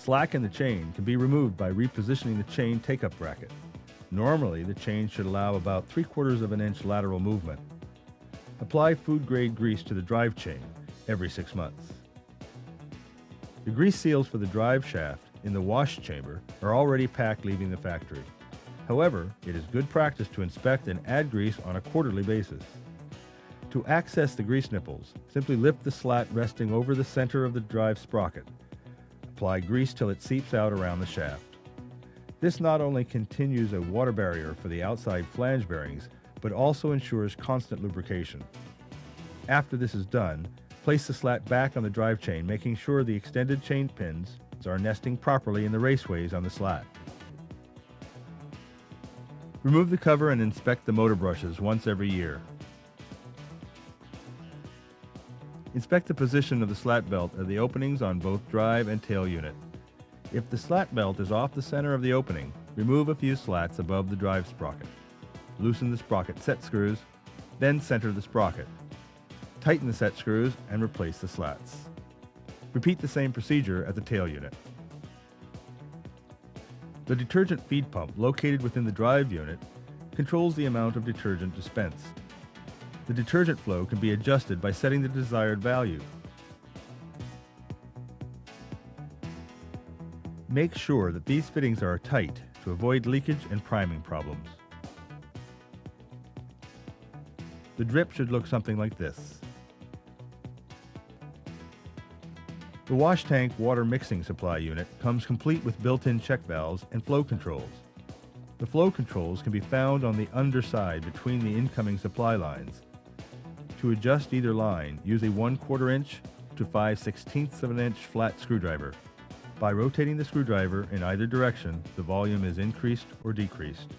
Slack in the chain can be removed by repositioning the chain take-up bracket. Normally, the chain should allow about 3/4 of an inch lateral movement. Apply food-grade grease to the drive chain every 6 months. The grease seals for the drive shaft in the wash chamber are already packed leaving the factory. However, it is good practice to inspect and add grease on a quarterly basis. To access the grease nipples, simply lift the slat resting over the center of the drive sprocket. Apply grease till it seeps out around the shaft. This not only continues a water barrier for the outside flange bearings, but also ensures constant lubrication. After this is done, place the slat back on the drive chain, making sure the extended chain pins are nesting properly in the raceways on the slat. Remove the cover and inspect the motor brushes once every year. Inspect the position of the slat belt at the openings on both drive and tail unit. If the slat belt is off the center of the opening, remove a few slats above the drive sprocket. Loosen the sprocket set screws, then center the sprocket. Tighten the set screws and replace the slats. Repeat the same procedure at the tail unit. The detergent feed pump located within the drive unit controls the amount of detergent dispensed. The detergent flow can be adjusted by setting the desired value. Make sure that these fittings are tight to avoid leakage and priming problems. The drip should look something like this. The wash tank water mixing supply unit comes complete with built-in check valves and flow controls. The flow controls can be found on the underside between the incoming supply lines. To adjust either line, use a 1/4 inch to 5/16 of an inch flat screwdriver. By rotating the screwdriver in either direction, the volume is increased or decreased.